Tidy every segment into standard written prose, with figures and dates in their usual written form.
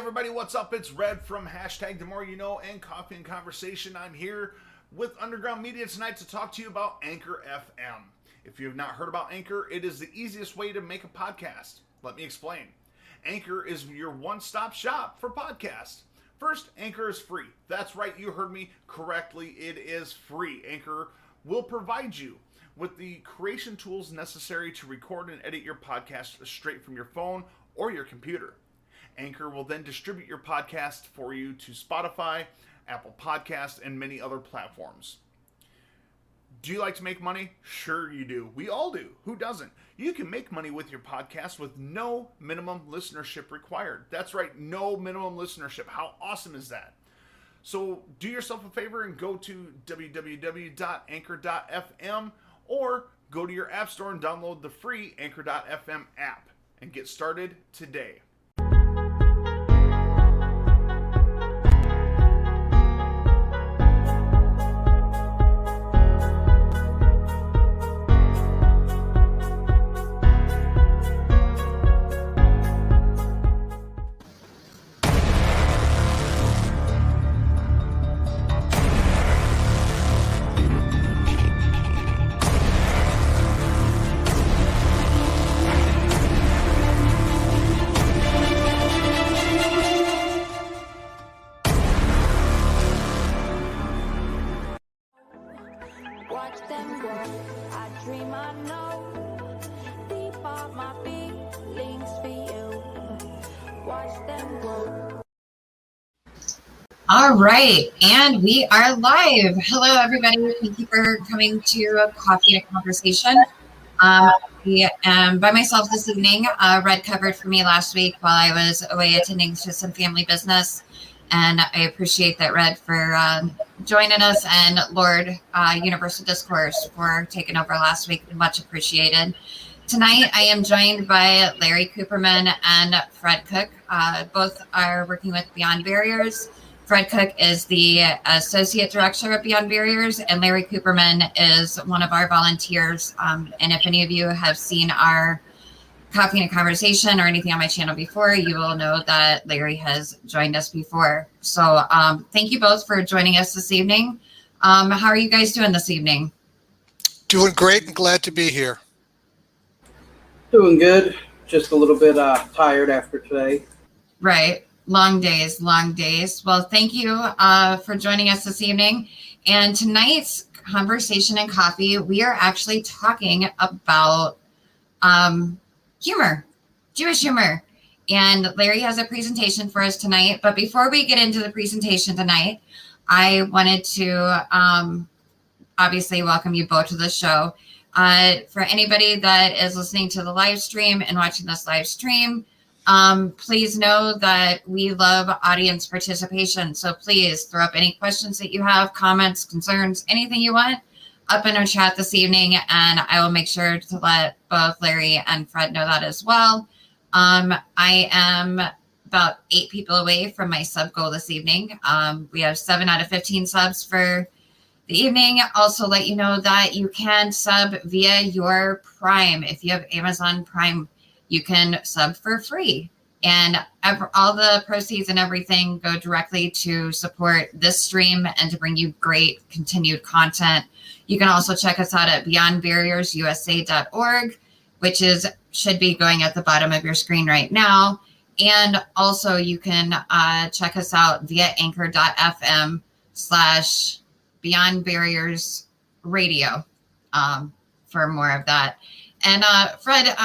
everybody, what's up? It's Red from hashtag The More You Know and Coffee and Conversation. I'm here with Underground Media tonight to talk to you about Anchor FM. If you have not heard about Anchor, it is the easiest way to make a podcast. Let me explain. Anchor is your one-stop shop for podcasts. First, Anchor is free. That's right, you heard me correctly. It is free. Anchor will provide you with the creation tools necessary to record and edit your podcast straight from your phone or your computer. Anchor will then distribute your podcast for you to Spotify, Apple Podcasts, and many other platforms. Do you like to make money? Sure you do. We all do. Who doesn't? You can make money with your podcast with no minimum listenership required. That's right, no minimum listenership. How awesome is that? So do yourself a favor and go to www.anchor.fm or go to your app store and download the free Anchor.fm app and get started today. All right, and we are live. Hello, everybody. Thank you for coming to a Coffee and Conversation. I am by myself this evening. Red covered for me last week while I was away attending to some family business, and I appreciate that, Red, for joining us, and Lord Universal Discourse for taking over last week. Much appreciated. Tonight, I am joined by Larry Kuperman and Fred Cook. Both are working with Beyond Barriers. Fred Cook is the Associate Director of Beyond Barriers, and Larry Kuperman is one of our volunteers. And if any of you have seen our Coffee and Conversation or anything on my channel before, you will know that Larry has joined us before. So thank you both for joining us this evening. How are you guys doing this evening? Doing great and glad to be here. Doing good. Just a little bit tired after today. Right. Long days, long days. Well, thank you for joining us this evening. And tonight's Conversation and Coffee, we are actually talking about humor, Jewish humor. And Larry has a presentation for us tonight. But before we get into the presentation tonight, I wanted to obviously welcome you both to the show. For anybody that is listening to the live stream and watching this live stream, please know that we love audience participation. So please throw up any questions that you have, comments, concerns, anything you want up in our chat this evening. And I will make sure to let both Larry and Fred know that as well. I am about 8 people away from my sub goal this evening. We have 7 out of 15 subs for the evening. Also let you know that you can sub via your Prime. If you have Amazon Prime, you can sub for free, and all the proceeds and everything go directly to support this stream and to bring you great continued content. You can also check us out at beyondbarriersusa.org, which should be going at the bottom of your screen right now. And also you can check us out via anchor.fm/Beyond Barriers Radio for more of that. And Fred,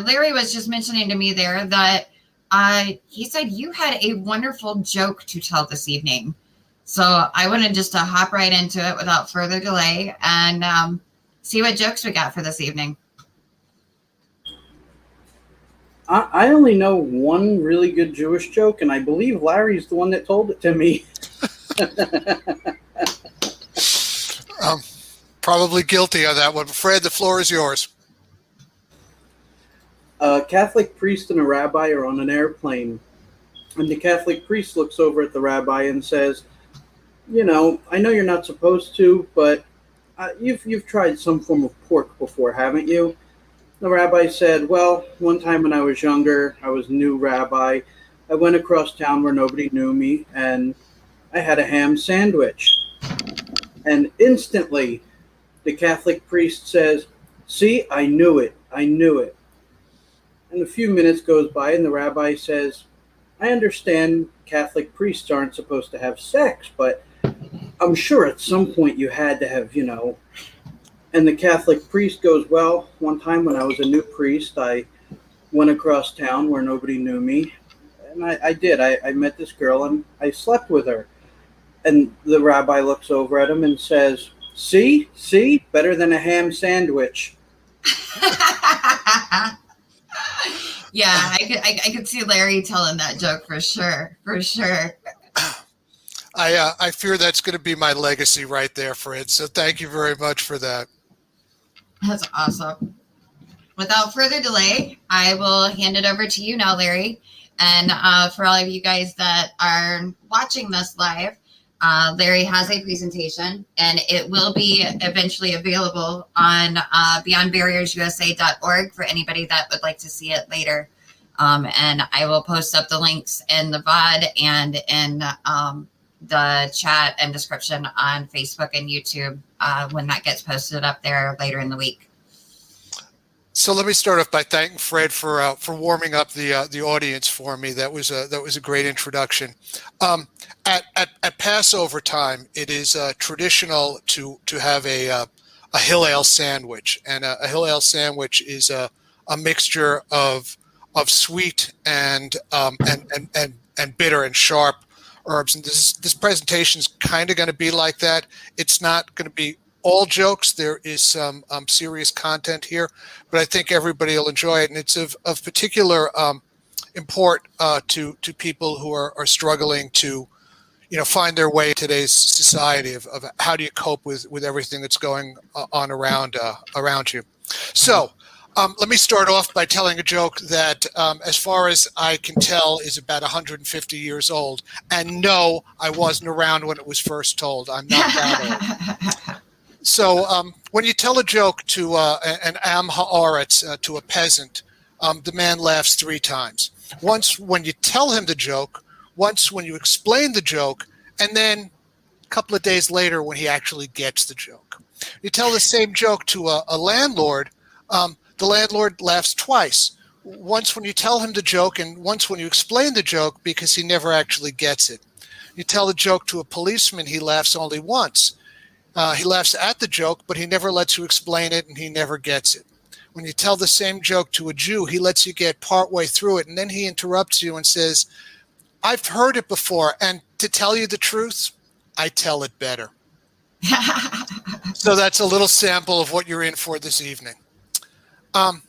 Larry was just mentioning to me there that he said you had a wonderful joke to tell this evening. So I wanted just to hop right into it without further delay and see what jokes we got for this evening. I only know one really good Jewish joke, and I believe Larry's the one that told it to me. Probably guilty of that one. Fred, the floor is yours. A Catholic priest and a rabbi are on an airplane, and the Catholic priest looks over at the rabbi and says, "You know, I know you're not supposed to, but you've tried some form of pork before, haven't you?" The rabbi said, "Well, one time when I was younger, I was a new rabbi. I went across town where nobody knew me, and I had a ham sandwich. And instantly, the Catholic priest says, "See, I knew it. I knew it." And a few minutes goes by, and the rabbi says, "I understand Catholic priests aren't supposed to have sex, but I'm sure at some point you had to have, you know." And the Catholic priest goes, "Well, one time when I was a new priest, I went across town where nobody knew me. And I did. I met this girl and I slept with her." And the rabbi looks over at him and says, "See, better than a ham sandwich." Yeah, I could see Larry telling that joke for sure. I fear that's going to be my legacy right there, Fred. So thank you very much for that. That's awesome. Without further delay, I will hand it over to you now, Larry. And for all of you guys that are watching this live, Larry has a presentation, and it will be eventually available on beyondbarriersusa.org for anybody that would like to see it later. And I will post up the links in the VOD and in the chat and description on Facebook and YouTube when that gets posted up there later in the week. So let me start off by thanking Fred for warming up the audience for me. That was a great introduction. At Passover time, it is traditional to have a Hillel sandwich, and a Hillel sandwich is a mixture of sweet and bitter and sharp herbs. And this presentation is kind of going to be like that. It's not going to be all jokes. There is some serious content here, but I think everybody will enjoy it, and it's of particular import to people who are struggling to, find their way in today's society of how do you cope with everything that's going on around you. So let me start off by telling a joke that, as far as I can tell, is about 150 years old. And no, I wasn't around when it was first told. I'm not that old. So when you tell a joke to an am haaretz, to a peasant, the man laughs 3 times. Once when you tell him the joke, once when you explain the joke, and then a couple of days later when he actually gets the joke. You tell the same joke to a landlord, the landlord laughs twice. Once when you tell him the joke, and once when you explain the joke because he never actually gets it. You tell the joke to a policeman, he laughs only once. He laughs at the joke, but he never lets you explain it, and he never gets it. When you tell the same joke to a Jew, he lets you get partway through it, and then he interrupts you and says, "I've heard it before, and to tell you the truth, I tell it better." So that's a little sample of what you're in for this evening. On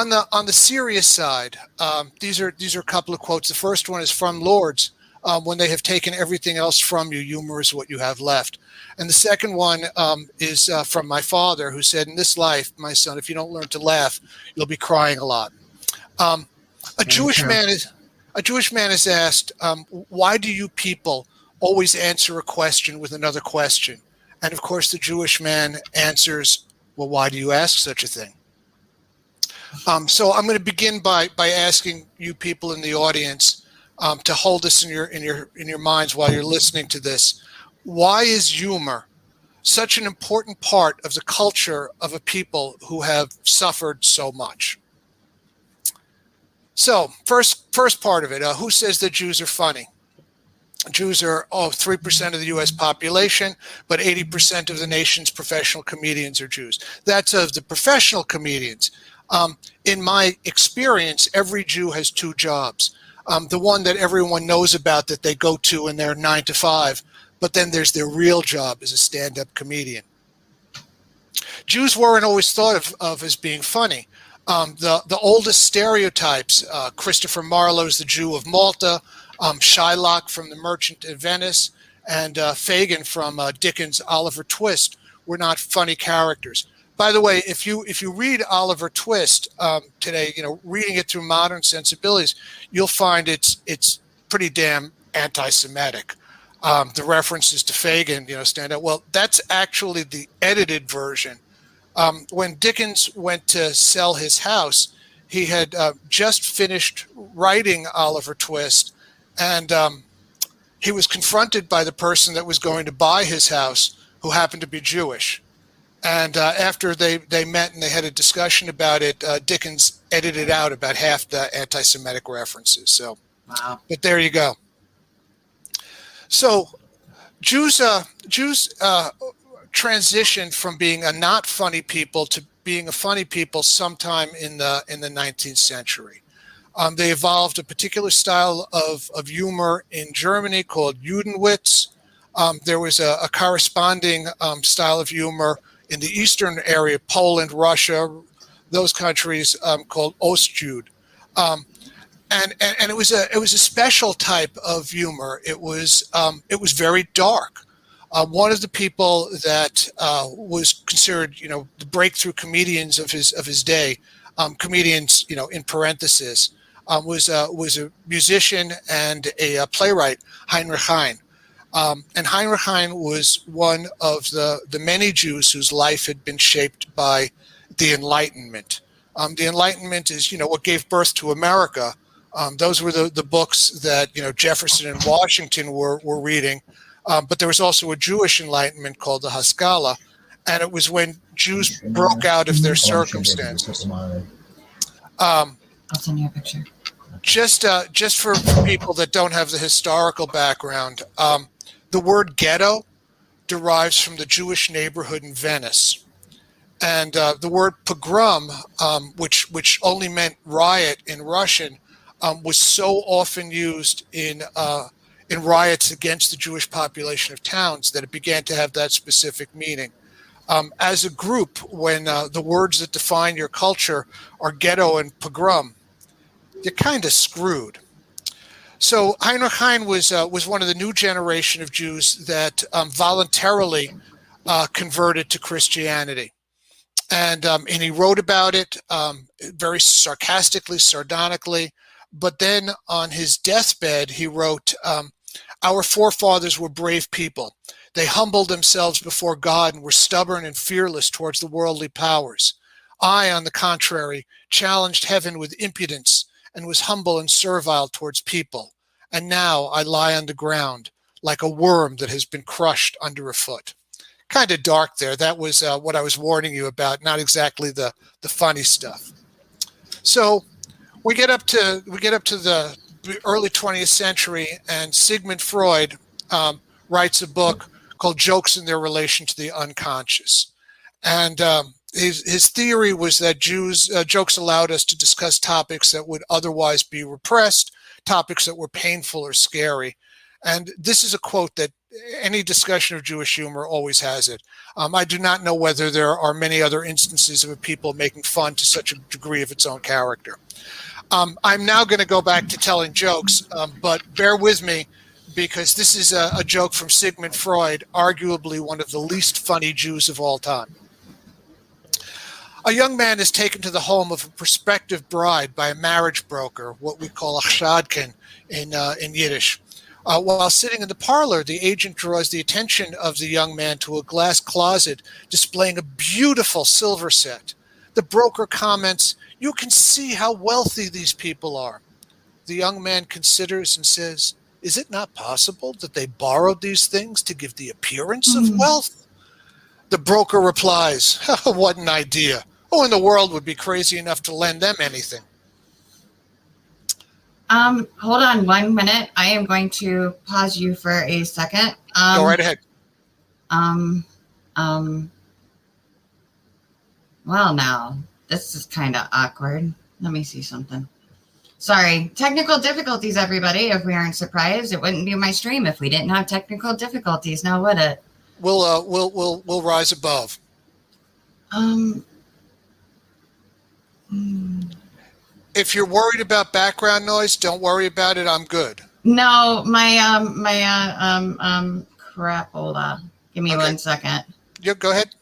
the serious side, these are a couple of quotes. The first one is from Lords. When they have taken everything else from you, humor is what you have left. And the second one is from my father, who said, "In this life, my son, if you don't learn to laugh, you'll be crying a lot." A Jewish man is asked, "Why do you people always answer a question with another question?" And of course, the Jewish man answers, "Well, why do you ask such a thing?" So I'm going to begin by asking you people in the audience to hold this in your minds while you're listening to this. Why is humor such an important part of the culture of a people who have suffered so much? So first part of it, who says that Jews are funny? Jews are 3% of the U.S. population, but 80% of the nation's professional comedians are Jews. That's of the professional comedians. In my experience, every Jew has 2 jobs. The one that everyone knows about that they go to in their 9 to 5, but then there's their real job as a stand-up comedian. Jews weren't always thought of as being funny. The oldest stereotypes, Christopher Marlowe's The Jew of Malta, Shylock from The Merchant of Venice, and Fagin from Dickens' Oliver Twist were not funny characters. By the way, if you read Oliver Twist today, reading it through modern sensibilities, you'll find it's pretty damn anti-Semitic. The references to Fagin, stand out. Well, that's actually the edited version. When Dickens went to sell his house, he had just finished writing Oliver Twist, and he was confronted by the person that was going to buy his house, who happened to be Jewish. And after they met and they had a discussion about it, Dickens edited out about half the anti-Semitic references. So, Wow. But there you go. So Jews transitioned from being a not funny people to being a funny people sometime in the 19th century. They evolved a particular style of humor in Germany called Judenwitz. There was a corresponding style of humor in the eastern area, Poland, Russia, those countries, called Ostjude. And it was a special type of humor. It was very dark. One of the people that was considered, the breakthrough comedians of his day, comedians, in parentheses, was a musician and a playwright, Heinrich Hein. And Heinrich Hein was one of the many Jews whose life had been shaped by the Enlightenment. The Enlightenment is, what gave birth to America. Those were the books that, Jefferson and Washington were reading. But there was also a Jewish Enlightenment called the Haskalah, and it was when Jews broke out of their circumstances. I'll send you a picture. Just for people that don't have the historical background, the word ghetto derives from the Jewish neighborhood in Venice. And the word pogrom, which only meant riot in Russian, was so often used in riots against the Jewish population of towns that it began to have that specific meaning. As a group, when the words that define your culture are ghetto and pogrom, you're kind of screwed. So Heinrich Hein was one of the new generation of Jews that voluntarily converted to Christianity. And he wrote about it very sarcastically, sardonically. But then on his deathbed, he wrote, "Our forefathers were brave people. They humbled themselves before God and were stubborn and fearless towards the worldly powers. I, on the contrary, challenged heaven with impudence and was humble and servile towards people. And now I lie on the ground like a worm that has been crushed under a foot." Kind of dark there. That was what I was warning you about, not exactly the funny stuff. So we get up to the early 20th century, and Sigmund Freud writes a book called Jokes in Their Relation to the Unconscious. And his theory was that jokes allowed us to discuss topics that would otherwise be repressed, topics that were painful or scary. And this is a quote that any discussion of Jewish humor always has it. I do not know whether there are many other instances of a people making fun to such a degree of its own character. I'm now going to go back to telling jokes, but bear with me, because this is a joke from Sigmund Freud, arguably one of the least funny Jews of all time. A young man is taken to the home of a prospective bride by a marriage broker, what we call a chadkin in Yiddish. While sitting in the parlor, the agent draws the attention of the young man to a glass closet displaying a beautiful silver set. The broker comments, "You can see how wealthy these people are." The young man considers and says, "Is it not possible that they borrowed these things to give the appearance of wealth?" The broker replies, "What an idea. Who in the world would be crazy enough to lend them anything?" Hold on 1 minute. I am going to pause you for a second. Go right ahead. Well, now, this is kind of awkward. Let me see something. Sorry, technical difficulties, everybody. If we aren't surprised, it wouldn't be my stream if we didn't have technical difficulties, now would it? We'll rise above. If you're worried about background noise, don't worry about it. I'm good. No, my crap. Hold on. Give me 1 second. Yeah, go ahead.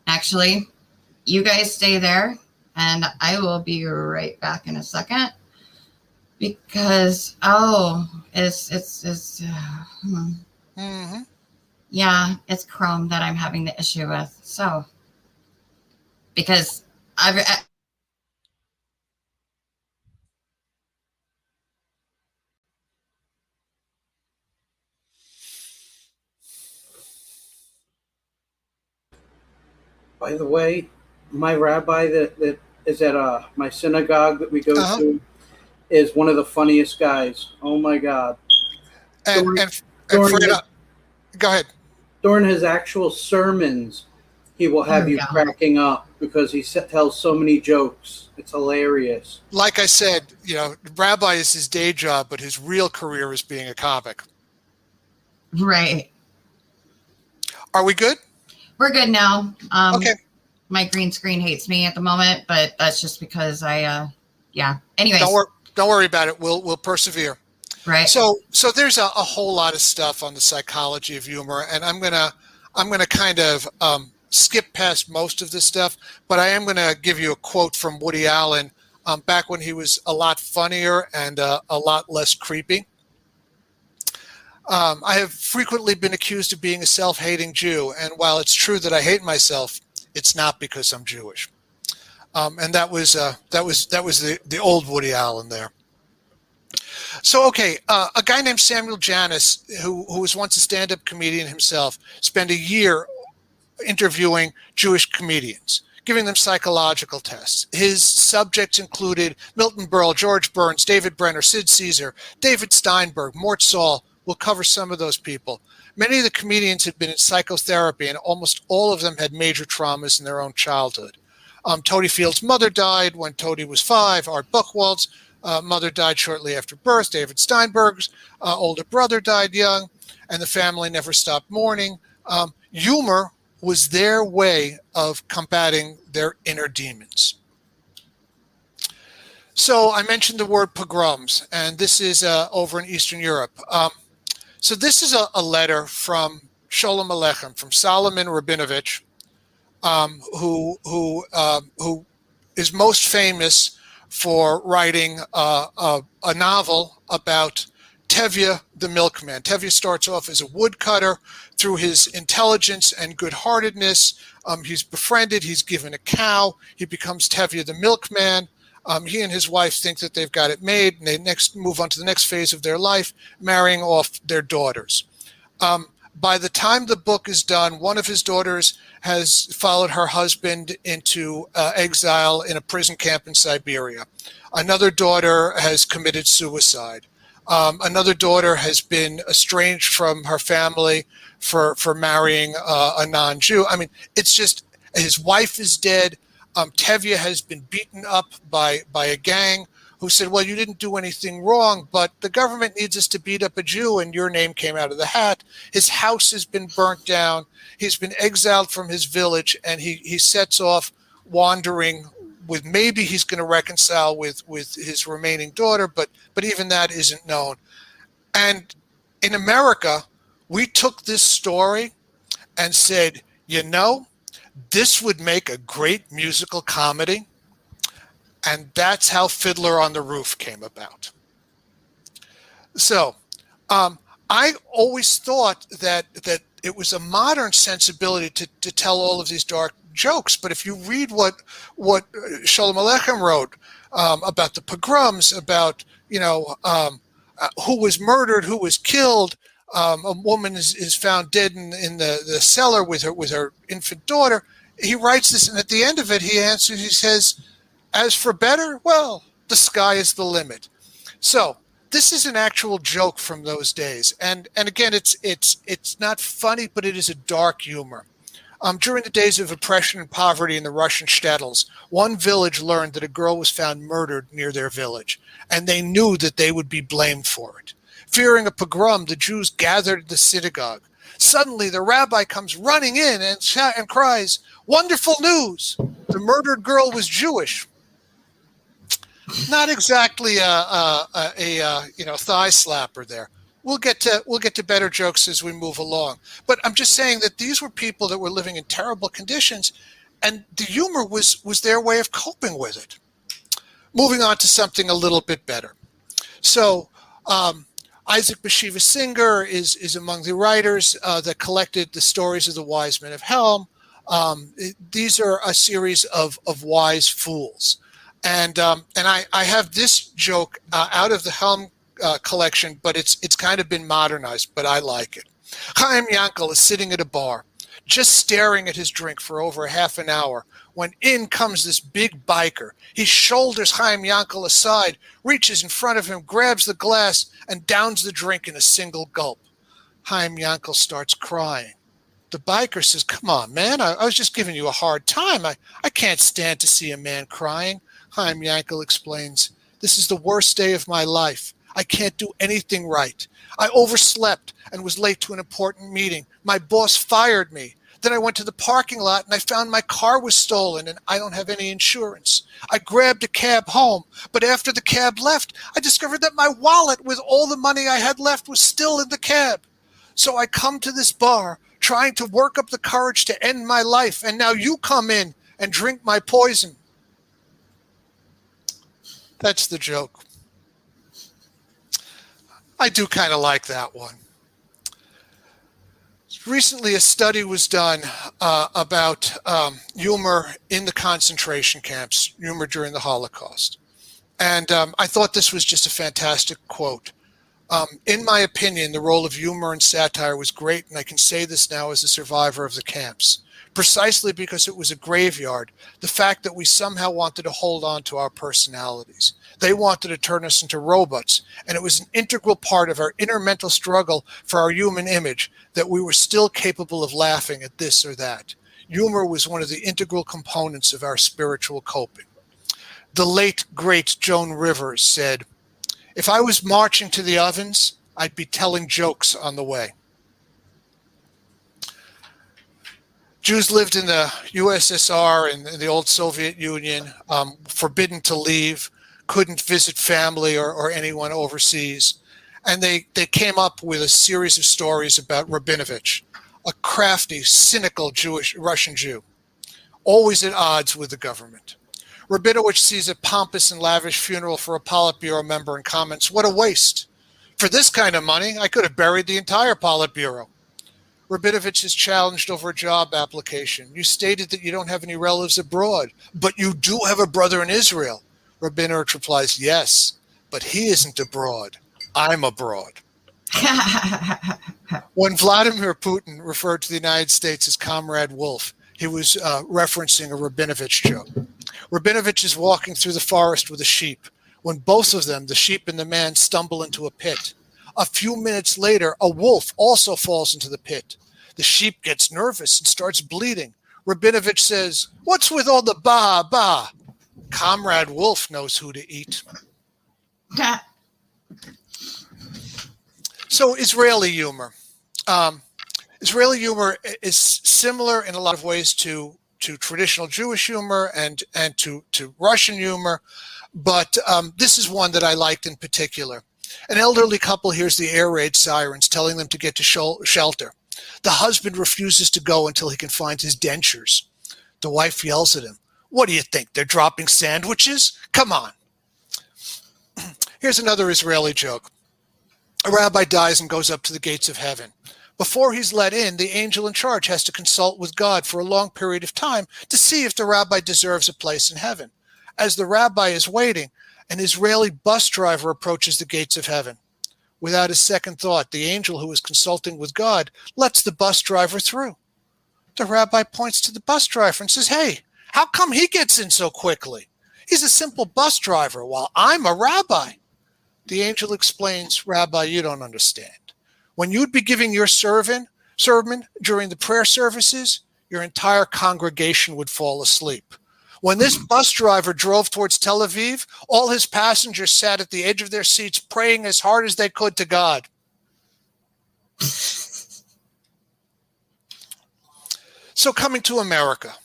Actually, you guys stay there, and I will be right back in a second. Because yeah, it's Chrome that I'm having the issue with. So because By the way, my rabbi that is at my synagogue that we go to is one of the funniest guys. Oh my God! And Fred, go ahead. During his actual sermons, he will have you cracking up because he tells so many jokes. It's hilarious. Like I said, rabbi is his day job, but his real career is being a comic. Right. Are we good? We're good now. Okay. My green screen hates me at the moment, but that's just because Anyways. Don't worry about it. We'll persevere. Right. So there's a whole lot of stuff on the psychology of humor, and I'm gonna kind of skip past most of this stuff, but I am gonna give you a quote from Woody Allen back when he was a lot funnier and a lot less creepy. I have frequently been accused of being a self-hating Jew, and while it's true that I hate myself, it's not because I'm Jewish. And that was the old Woody Allen there. So, okay, a guy named Samuel Janis, who was once a stand-up comedian himself, spent a year interviewing Jewish comedians, giving them psychological tests. His subjects included Milton Berle, George Burns, David Brenner, Sid Caesar, David Steinberg, Mort Saul. We'll cover some of those people. Many of the comedians had been in psychotherapy, and almost all of them had major traumas in their own childhood. Toady Field's mother died when Toady was 5. Art Buchwald's mother died shortly after birth. David Steinberg's older brother died young, and the family never stopped mourning. Humor was their way of combating their inner demons. So I mentioned the word pogroms, and this is over in Eastern Europe. So this is a letter from Sholem Aleichem, from Solomon Rabinovich, who is most famous for writing a novel about Tevye the Milkman. Tevye starts off as a woodcutter. Through his intelligence and good-heartedness, he's befriended, he's given a cow, he becomes Tevye the Milkman. He and his wife think that they've got it made, and they move on to the next phase of their life, marrying off their daughters. By the time the book is done, one of his daughters has followed her husband into exile in a prison camp in Siberia. Another daughter has committed suicide. Another daughter has been estranged from her family for marrying a non-Jew. I mean, it's just, his wife is dead. Tevye has been beaten up by a gang who said, well, you didn't do anything wrong, but the government needs us to beat up a Jew, and your name came out of the hat. His house has been burnt down. He's been exiled from his village, and he sets off wandering with, maybe he's going to reconcile with his remaining daughter, but even that isn't known. And in America, we took this story and said, this would make a great musical comedy. And that's how Fiddler on the Roof came about. So I always thought that it was a modern sensibility to tell all of these dark jokes. But if you read what Sholem Aleichem wrote about the pogroms, about who was murdered, who was killed, a woman is found dead in the cellar with her infant daughter. He writes this, and at the end of it, he answers. He says, "As for better, well, the sky is the limit." So this is an actual joke from those days, and again, it's not funny, but it is a dark humor. During the days of oppression and poverty in the Russian shtetls, one village learned that a girl was found murdered near their village, and they knew that they would be blamed for it. Fearing a pogrom, the Jews gathered at the synagogue. Suddenly, the rabbi comes running in and cries, "Wonderful news! The murdered girl was Jewish." Not exactly a thigh slapper there. We'll get to better jokes as we move along. But I'm just saying that these were people that were living in terrible conditions, and the humor was their way of coping with it. Moving on to something a little bit better. So Isaac Bashevis Singer is among the writers that collected the stories of the wise men of Helm. These are a series of wise fools. And I have this joke out of the Helm collection, but it's kind of been modernized, but I like it. Chaim Yankel is sitting at a bar, just staring at his drink for over half an hour, when in comes this big biker. He shoulders Chaim Yankel aside, reaches in front of him, grabs the glass, and downs the drink in a single gulp. Chaim Yankel starts crying. The biker says, "Come on, man, I was just giving you a hard time. I can't stand to see a man crying." Chaim Yankel explains, "This is the worst day of my life. I can't do anything right. I overslept and was late to an important meeting. My boss fired me. Then I went to the parking lot and I found my car was stolen and I don't have any insurance. I grabbed a cab home, but after the cab left, I discovered that my wallet with all the money I had left was still in the cab. So I come to this bar trying to work up the courage to end my life, and now you come in and drink my poison." That's the joke. I do kind of like that one. Recently, a study was done about humor in the concentration camps, humor during the Holocaust. And I thought this was just a fantastic quote. In my opinion, the role of humor and satire was great, and I can say this now as a survivor of the camps. Precisely because it was a graveyard, the fact that we somehow wanted to hold on to our personalities. They wanted to turn us into robots, and it was an integral part of our inner mental struggle for our human image that we were still capable of laughing at this or that. Humor was one of the integral components of our spiritual coping. The late, great Joan Rivers said, "If I was marching to the ovens, I'd be telling jokes on the way." Jews lived in the USSR and the old Soviet Union, forbidden to leave, couldn't visit family or anyone overseas. And they came up with a series of stories about Rabinovich, a crafty, cynical Russian Jew, always at odds with the government. Rabinovich sees a pompous and lavish funeral for a Politburo member and comments, "What a waste. For this kind of money, I could have buried the entire Politburo." Rabinovich is challenged over a job application. "You stated that you don't have any relatives abroad, but you do have a brother in Israel." Rabinovich replies, "Yes, but he isn't abroad. I'm abroad." When Vladimir Putin referred to the United States as Comrade Wolf, he was referencing a Rabinovich joke. Rabinovich is walking through the forest with a sheep when both of them, the sheep and the man, stumble into a pit. A few minutes later, a wolf also falls into the pit. The sheep gets nervous and starts bleeding. Rabinovich says, "What's with all the ba? Comrade Wolf knows who to eat." So Israeli humor. Israeli humor is similar in a lot of ways to traditional Jewish humor and to Russian humor, but this is one that I liked in particular. An elderly couple hears the air raid sirens telling them to get to shelter. The husband refuses to go until he can find his dentures. The wife yells at him, "What do you think, they're dropping sandwiches? Come on." Here's another Israeli joke. A rabbi dies and goes up to the gates of heaven. Before he's let in, the angel in charge has to consult with God for a long period of time to see if the rabbi deserves a place in heaven. As the rabbi is waiting, an Israeli bus driver approaches the gates of heaven. Without a second thought, the angel who is consulting with God lets the bus driver through. The rabbi points to the bus driver and says, "Hey, how come he gets in so quickly? He's a simple bus driver while I'm a rabbi." The angel explains, "Rabbi, you don't understand. When you'd be giving your sermon during the prayer services, your entire congregation would fall asleep. When this bus driver drove towards Tel Aviv, all his passengers sat at the edge of their seats praying as hard as they could to God." So coming to America.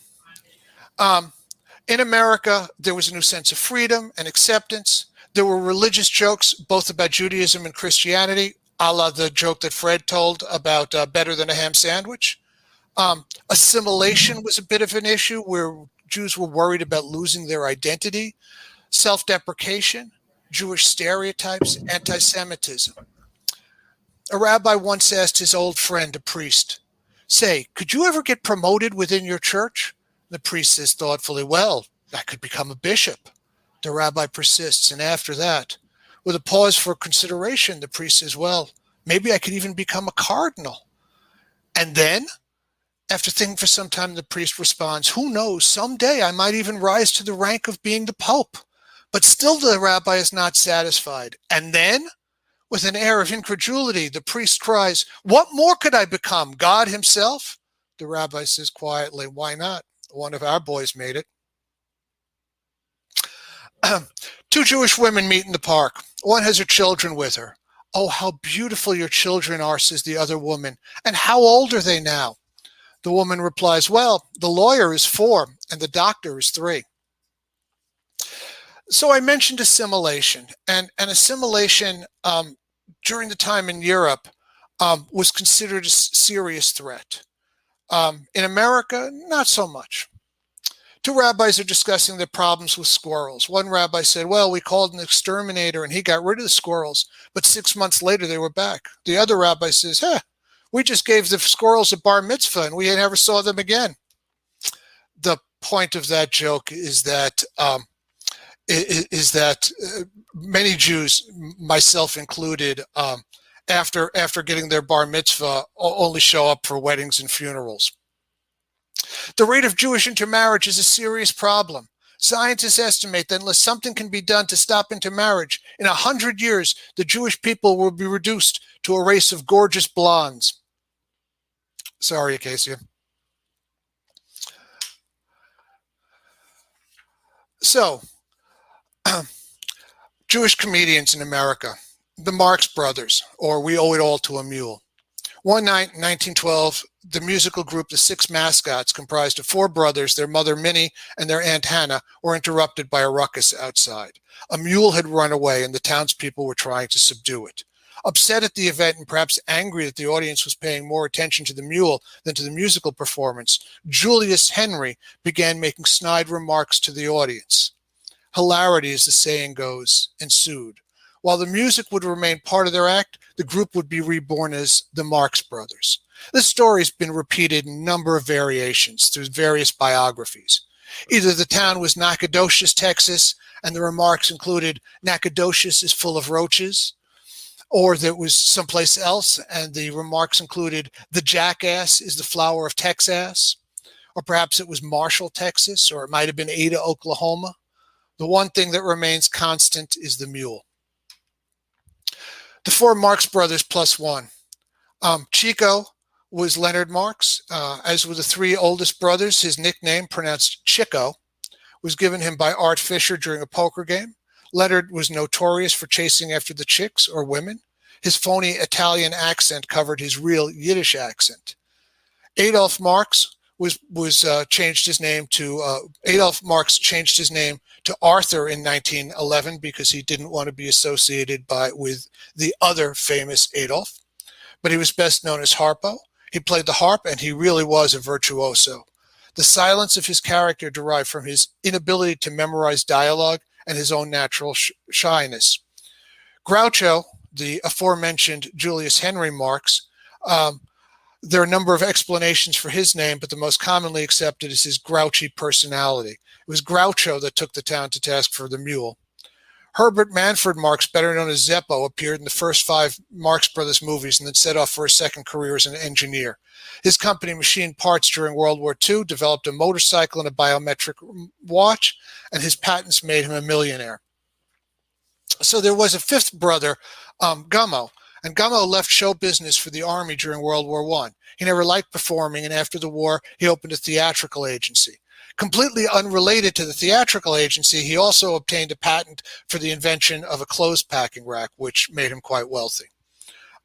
In America, there was a new sense of freedom and acceptance. There were religious jokes, both about Judaism and Christianity, a la the joke that Fred told about better than a ham sandwich. Assimilation was a bit of an issue where Jews were worried about losing their identity. Self-deprecation, Jewish stereotypes, anti-Semitism. A rabbi once asked his old friend, a priest, Say, could you ever get promoted within your church? The priest says thoughtfully, well, I could become a bishop. The rabbi persists, and after that, with a pause for consideration, the priest says, well, maybe I could even become a cardinal. And then, after thinking for some time, the priest responds, who knows, someday I might even rise to the rank of being the pope. But still the rabbi is not satisfied. And then, with an air of incredulity, the priest cries, what more could I become, God himself? The rabbi says quietly, why not? One of our boys made it. Two Jewish women meet in the park. One has her children with her. Oh, how beautiful your children are, says the other woman. And how old are they now? The woman replies, well, the lawyer is 4 and the doctor is 3. So I mentioned assimilation, and assimilation during the time in Europe was considered a serious threat. In America, not so much. 2 rabbis are discussing their problems with squirrels. One rabbi said, well, we called an exterminator and he got rid of the squirrels, but 6 months later they were back. The other rabbi says, we just gave the squirrels a bar mitzvah and we never saw them again. The point of that joke is that many Jews, myself included, after getting their bar mitzvah, only show up for weddings and funerals. The rate of Jewish intermarriage is a serious problem. Scientists estimate that unless something can be done to stop intermarriage, in 100 years, the Jewish people will be reduced to a race of gorgeous blondes. Sorry, Acacia. So, Jewish comedians in America, the Marx Brothers, or We Owe It All to a Mule. One night in 1912, the musical group The Six Mascots, comprised of 4 brothers, their mother Minnie, and their Aunt Hannah, were interrupted by a ruckus outside. A mule had run away, and the townspeople were trying to subdue it. Upset at the event and perhaps angry that the audience was paying more attention to the mule than to the musical performance, Julius Henry began making snide remarks to the audience. Hilarity, as the saying goes, ensued. While the music would remain part of their act, the group would be reborn as the Marx Brothers. This story has been repeated in a number of variations through various biographies. Either the town was Nacogdoches, Texas, and the remarks included, Nacogdoches is full of roaches, or there was someplace else, and the remarks included, the jackass is the flower of Texas, or perhaps it was Marshall, Texas, or it might have been Ada, Oklahoma. The one thing that remains constant is the mule. The 4 Marx Brothers plus 1. Chico was Leonard Marx. As with the 3 oldest brothers, his nickname, pronounced Chico, was given him by Art Fisher during a poker game. Leonard was notorious for chasing after the chicks or women. His phony Italian accent covered his real Yiddish accent. Adolf Marx changed his name to Arthur in 1911 because he didn't want to be associated with the other famous Adolf. But he was best known as Harpo. He played the harp, and he really was a virtuoso. The silence of his character derived from his inability to memorize dialogue and his own natural shyness. Groucho, the aforementioned Julius Henry Marx, there are a number of explanations for his name, but the most commonly accepted is his grouchy personality. It was Groucho that took the town to task for the mule. Herbert Manfred Marx, better known as Zeppo, appeared in the first 5 Marx Brothers movies and then set off for a second career as an engineer. His company machined parts during World War II, developed a motorcycle and a biometric watch, and his patents made him a millionaire. So there was a 5th brother, Gummo, and Gummo left show business for the army during World War I. He never liked performing, and after the war, he opened a theatrical agency. Completely unrelated to the theatrical agency, he also obtained a patent for the invention of a clothes packing rack, which made him quite wealthy.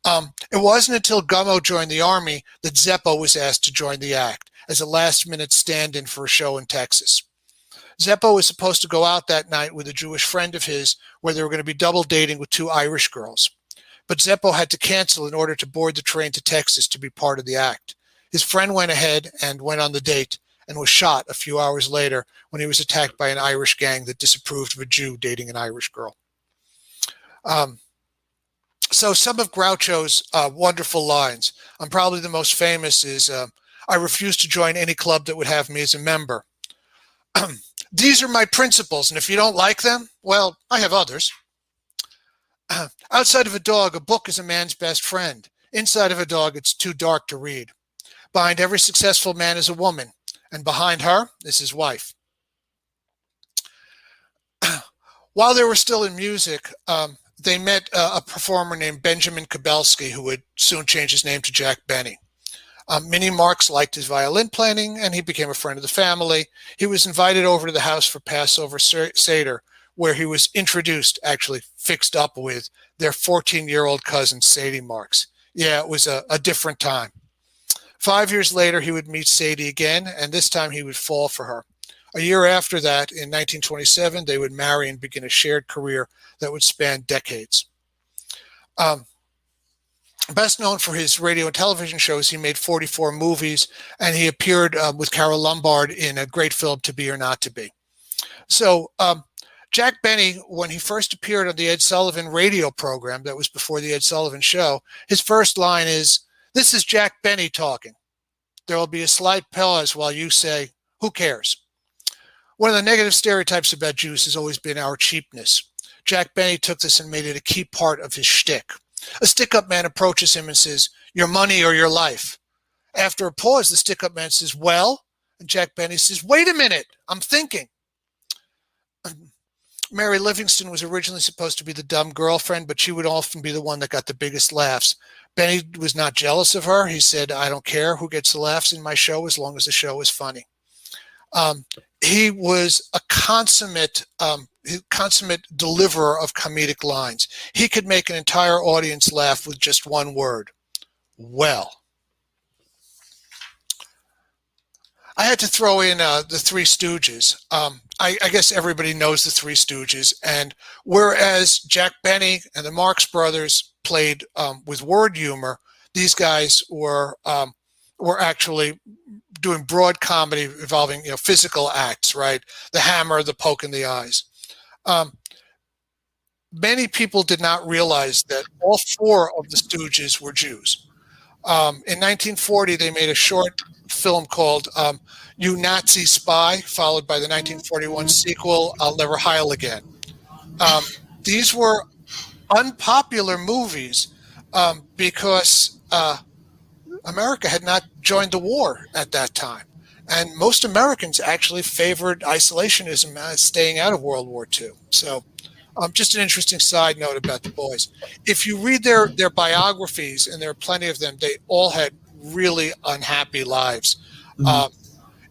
It wasn't until Gummo joined the army that Zeppo was asked to join the act as a last-minute stand-in for a show in Texas. Zeppo was supposed to go out that night with a Jewish friend of his where they were going to be double dating with 2 Irish girls. But Zeppo had to cancel in order to board the train to Texas to be part of the act. His friend went ahead and went on the date and was shot a few hours later when he was attacked by an Irish gang that disapproved of a Jew dating an Irish girl. So some of Groucho's wonderful lines, probably the most famous is, I refuse to join any club that would have me as a member. These are my principles, and if you don't like them, well, I have others. Outside of a dog, a book is a man's best friend. Inside of a dog, it's too dark to read. Behind every successful man is a woman, and behind her is his wife. While they were still in music, they met a performer named Benjamin Kubelski, who would soon change his name to Jack Benny. Minnie Marx liked his violin playing, and he became a friend of the family. He was invited over to the house for Passover Seder, where he was introduced, actually fixed up with, their 14-year-old cousin, Sadie Marx. Yeah, it was a different time. 5 years later, he would meet Sadie again, and this time he would fall for her. A year after that, in 1927, they would marry and begin a shared career that would span decades. Best known for his radio and television shows, he made 44 movies, and he appeared with Carole Lombard in a great film, To Be or Not to Be. So Jack Benny, when he first appeared on the Ed Sullivan radio program, that was before the Ed Sullivan Show, his first line is, "This is Jack Benny talking. There will be a slight pause while you say, 'Who cares?'" One of the negative stereotypes about Jews has always been our cheapness. Jack Benny took this and made it a key part of his shtick. A stick-up man approaches him and says, "Your money or your life." After a pause, the stick-up man says, "Well?" And Jack Benny says, "Wait a minute, I'm thinking." Mary Livingston was originally supposed to be the dumb girlfriend, but she would often be the one that got the biggest laughs. Benny was not jealous of her. He said, "I don't care who gets the laughs in my show as long as the show is funny." He was a consummate deliverer of comedic lines. He could make an entire audience laugh with just one word. Well. I had to throw in the Three Stooges. I guess everybody knows the Three Stooges. And whereas Jack Benny and the Marx Brothers played with word humor, these guys were actually doing broad comedy involving physical acts, right? The hammer, the poke in the eyes. Many people did not realize that all four of the Stooges were Jews. In 1940, they made a short film called You Nazi Spy, followed by the 1941 sequel, I'll Never Heil Again. These were unpopular movies because America had not joined the war at that time. And most Americans actually favored isolationism as staying out of World War II. So just an interesting side note about the boys. If you read their biographies, and there are plenty of them, they all had really unhappy lives,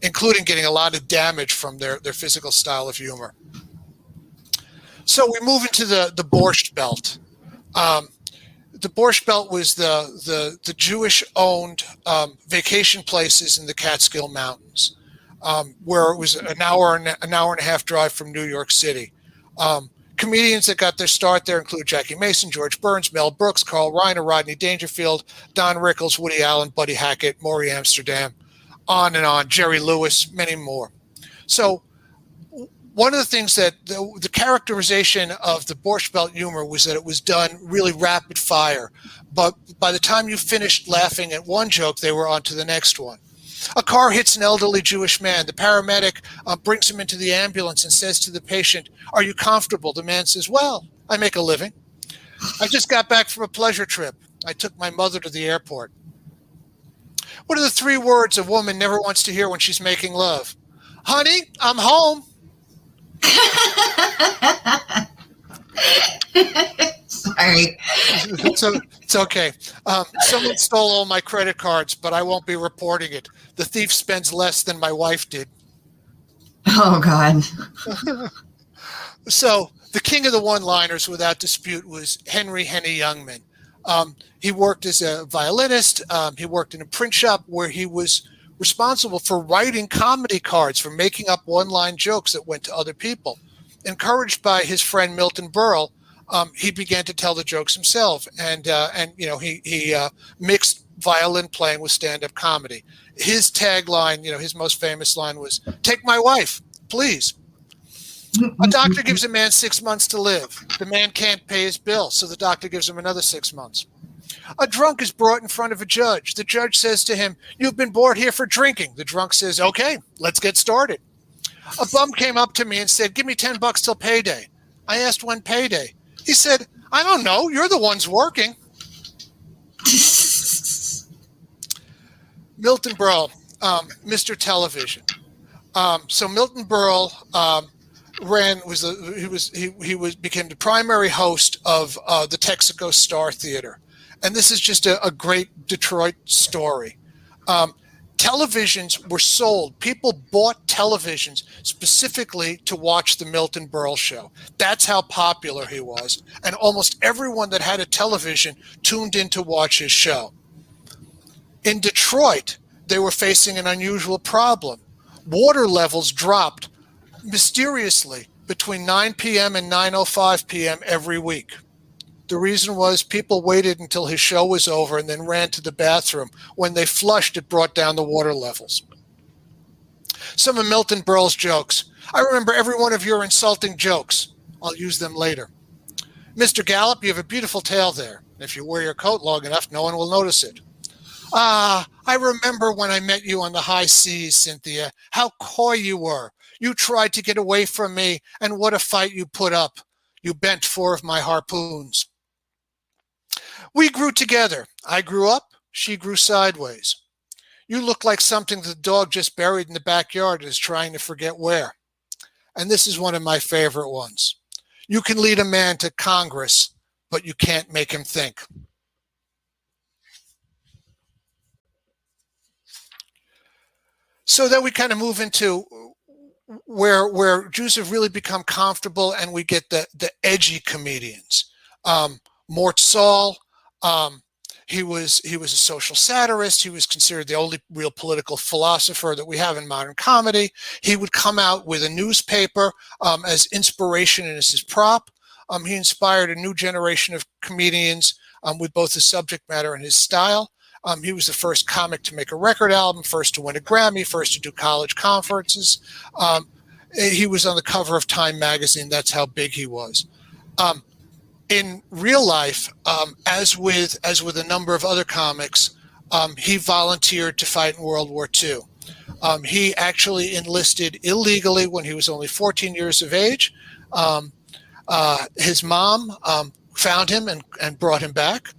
including getting a lot of damage from their physical style of humor. So we move into the Borscht Belt. The Borscht Belt was the Jewish-owned vacation places in the Catskill Mountains, where it was an hour and a half drive from New York City. Comedians that got their start there include Jackie Mason, George Burns, Mel Brooks, Carl Reiner, Rodney Dangerfield, Don Rickles, Woody Allen, Buddy Hackett, Maury Amsterdam, on and on, Jerry Lewis, many more. So one of the things that the characterization of the Borscht Belt humor was that it was done really rapid fire. But by the time you finished laughing at one joke, they were on to the next one. A car hits an elderly Jewish man. The paramedic brings him into the ambulance and says to the patient, "Are you comfortable?" The man says, "Well, I make a living. I just got back from a pleasure trip. I took my mother to the airport." What are the three words a woman never wants to hear when she's making love? "Honey, I'm home." Sorry. It's okay. Someone stole all my credit cards, but I won't be reporting it. The thief spends less than my wife did. Oh, God. So the king of the one-liners, without dispute, was Henry Henny Youngman. He worked as a violinist. He worked in a print shop where he was responsible for writing comedy cards, for making up one-line jokes that went to other people. Encouraged by his friend Milton Berle, he began to tell the jokes himself, and he mixed violin playing with stand-up comedy. His tagline, his most famous line was, "Take my wife, please." A doctor gives a man 6 months to live. The man can't pay his bill, so the doctor gives him another 6 months. A drunk is brought in front of a judge. The judge says to him, "You've been brought here for drinking." The drunk says, "Okay, let's get started." A bum came up to me and said, "Give me $10 till payday." I asked, "When payday?" He said, "I don't know. You're the ones working." Milton Berle, Mr. Television. So Milton Berle became the primary host of the Texaco Star Theater, and this is just a great Detroit story. Televisions were sold. People bought televisions specifically to watch the Milton Berle show. That's how popular he was, and almost everyone that had a television tuned in to watch his show. In Detroit, they were facing an unusual problem. Water levels dropped mysteriously between 9 p.m. and 9:05 p.m. every week. The reason was people waited until his show was over and then ran to the bathroom. When they flushed, it brought down the water levels. Some of Milton Berle's jokes. I remember every one of your insulting jokes. I'll use them later. "Mr. Gallup, you have a beautiful tail there. If you wear your coat long enough, no one will notice it." "Ah, I remember when I met you on the high seas, Cynthia. How coy you were. You tried to get away from me, and what a fight you put up. You bent 4 of my harpoons." "We grew together. I grew up, she grew sideways. You look like something the dog just buried in the backyard and is trying to forget where." And this is one of my favorite ones. "You can lead a man to Congress, but you can't make him think." So then we kind of move into where Jews have really become comfortable, and we get the edgy comedians. Mort Saul, he was a social satirist. He was considered the only real political philosopher that we have in modern comedy. He would come out with a newspaper as inspiration and as his prop. He inspired a new generation of comedians with both his subject matter and his style. He was the first comic to make a record album, first to win a Grammy, first to do college conferences. He was on the cover of Time magazine. That's how big he was. In real life, as with a number of other comics, he volunteered to fight in World War II. He actually enlisted illegally when he was only 14 years of age. His mom found him and brought him back.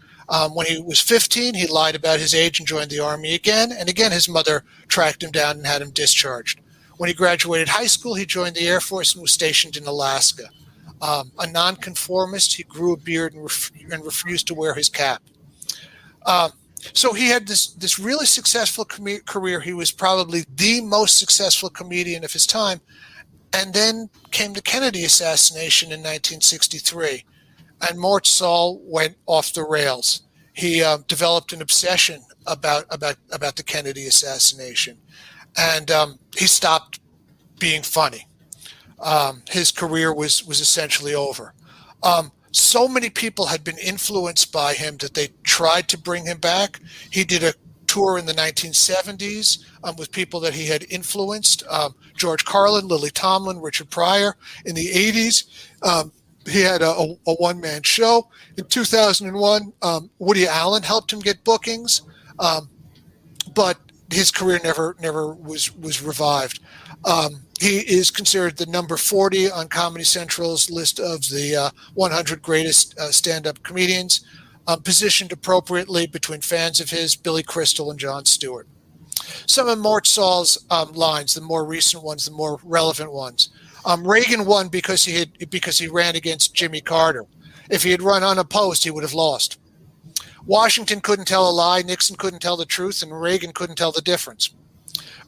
When he was 15, he lied about his age and joined the Army again. And again, his mother tracked him down and had him discharged. When he graduated high school, he joined the Air Force and was stationed in Alaska. A nonconformist, he grew a beard and refused to wear his cap. So he had this really successful career. He was probably the most successful comedian of his time. And then came the Kennedy assassination in 1963. And Mort Saul went off the rails. He developed an obsession about the Kennedy assassination, and he stopped being funny. His career was essentially over. So many people had been influenced by him that they tried to bring him back. He did a tour in the 1970s with people that he had influenced: George Carlin, Lily Tomlin, Richard Pryor. In the 80s. He had a one-man show. In 2001, Woody Allen helped him get bookings, but his career never was revived. He is considered the number 40 on Comedy Central's list of the 100 greatest stand-up comedians, positioned appropriately between fans of his, Billy Crystal and Jon Stewart. Some of Mort Saul's lines, the more recent ones, the more relevant ones. Reagan won because he ran against Jimmy Carter. If he had run unopposed, he would have lost. Washington couldn't tell a lie, Nixon couldn't tell the truth, and Reagan couldn't tell the difference.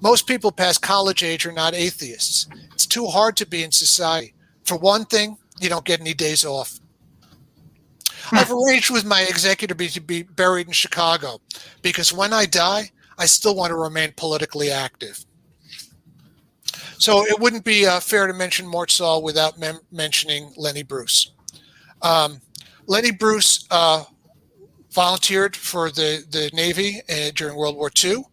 Most people past college age are not atheists. It's too hard to be in society. For one thing, you don't get any days off. I've arranged with my executor to be buried in Chicago because when I die, I still want to remain politically active. So it wouldn't be fair to mention Mort Saul without mentioning Lenny Bruce. Lenny Bruce volunteered for the Navy during World War II,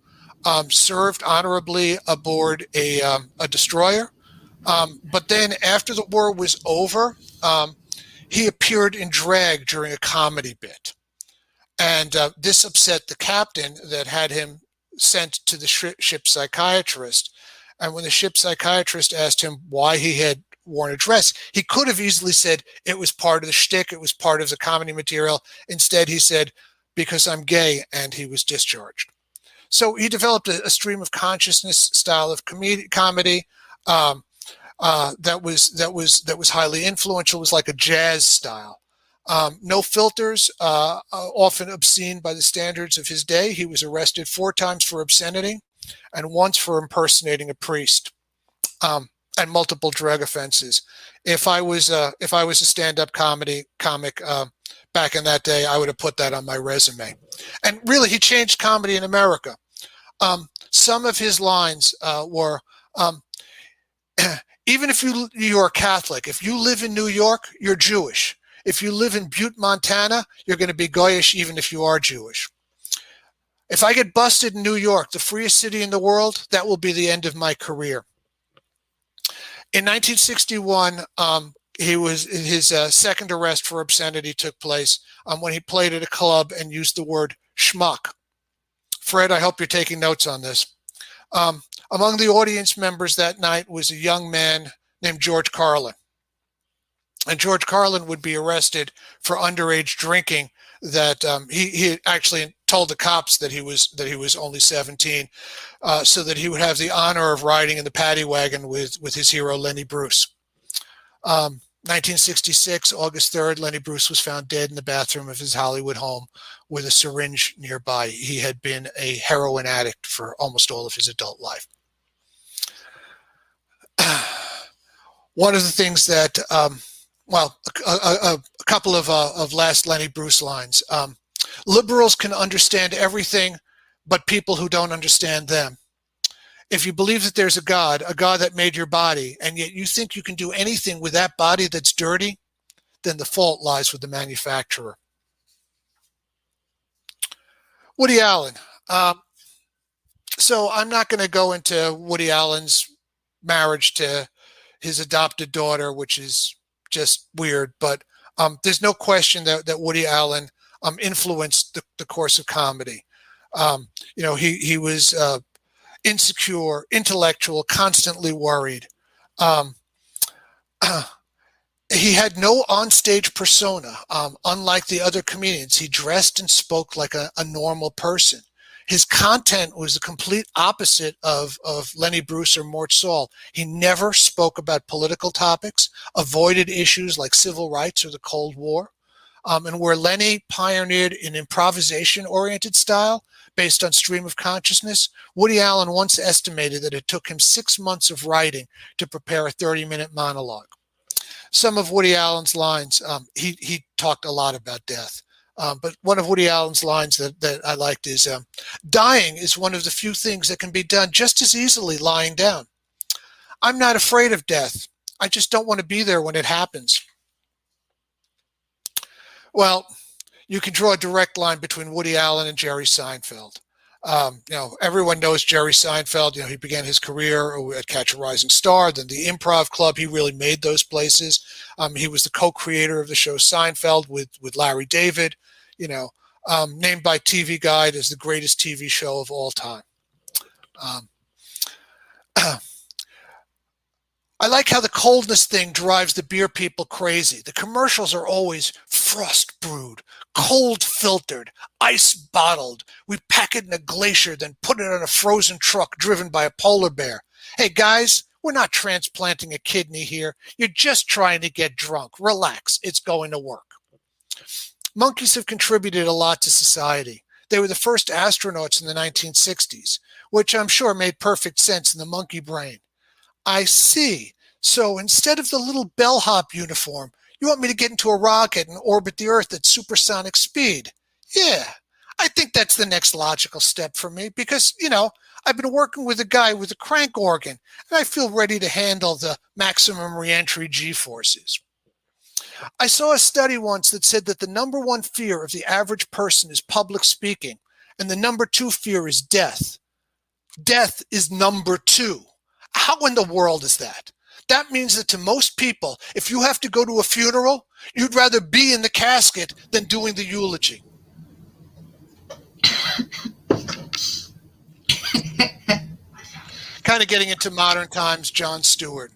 served honorably aboard a destroyer, But then after the war was over, he appeared in drag during a comedy bit. And this upset the captain that had him sent to the ship psychiatrist. And when the ship psychiatrist asked him why he had worn a dress, he could have easily said it was part of the shtick, it was part of the comedy material. Instead, he said, because I'm gay, and he was discharged. So he developed a stream of consciousness style of comedy that was highly influential. It was like a jazz style. No filters, often obscene by the standards of his day. He was arrested 4 times for obscenity and once for impersonating a priest, and multiple drug offenses. If I was a stand-up comic back in that day, I would have put that on my resume. And really, he changed comedy in America. Some of his lines were, even if you're Catholic, if you live in New York, you're Jewish. If you live in Butte, Montana, you're going to be Goyish even if you are Jewish. If I get busted in New York, the freest city in the world, that will be the end of my career. In 1961, his second arrest for obscenity took place when he played at a club and used the word schmuck. Fred, I hope you're taking notes on this. Among the audience members that night was a young man named George Carlin. And George Carlin would be arrested for underage drinking. That he actually told the cops that he was only 17, so that he would have the honor of riding in the paddy wagon with his hero Lenny Bruce. 1966, August 3rd, Lenny Bruce was found dead in the bathroom of his Hollywood home with a syringe nearby. He had been a heroin addict for almost all of his adult life. One of the things that a couple of last Lenny Bruce lines. Liberals can understand everything, but people who don't understand them. If you believe that there's a God that made your body, and yet you think you can do anything with that body that's dirty, then the fault lies with the manufacturer. Woody Allen. So I'm not going to go into Woody Allen's marriage to his adopted daughter, which is just weird, but there's no question that Woody Allen influenced the course of comedy. He was insecure, intellectual, constantly worried. He had no onstage persona. Unlike the other comedians, he dressed and spoke like a normal person. His content was the complete opposite of Lenny Bruce or Mort Saul. He never spoke about political topics, avoided issues like civil rights or the Cold War. And where Lenny pioneered an improvisation-oriented style based on stream of consciousness, Woody Allen once estimated that it took him 6 months of writing to prepare a 30-minute monologue. Some of Woody Allen's lines, he talked a lot about death. But one of Woody Allen's lines that I liked is, dying is one of the few things that can be done just as easily lying down. I'm not afraid of death. I just don't want to be there when it happens. Well, you can draw a direct line between Woody Allen and Jerry Seinfeld. Everyone knows Jerry Seinfeld. He began his career at Catch a Rising Star, then the Improv Club. He really made those places. He was the co-creator of the show Seinfeld with Larry David, named by TV Guide as the greatest TV show of all time. I like how the coldness thing drives the beer people crazy. The commercials are always frost brewed, cold filtered, ice bottled. We pack it in a glacier, then put it on a frozen truck driven by a polar bear. Hey guys, we're not transplanting a kidney here. You're just trying to get drunk. Relax, it's going to work. Monkeys have contributed a lot to society. They were the first astronauts in the 1960s, which I'm sure made perfect sense in the monkey brain. I see. So instead of the little bellhop uniform, you want me to get into a rocket and orbit the Earth at supersonic speed? Yeah, I think that's the next logical step for me because, I've been working with a guy with a crank organ and I feel ready to handle the maximum reentry G-forces. I saw a study once that said that the number one fear of the average person is public speaking and the number 2 fear is death. Death is number 2. How in the world is that? that means that to most people, if you have to go to a funeral, you'd rather be in the casket than doing the eulogy. Kind of getting into modern times, Jon Stewart.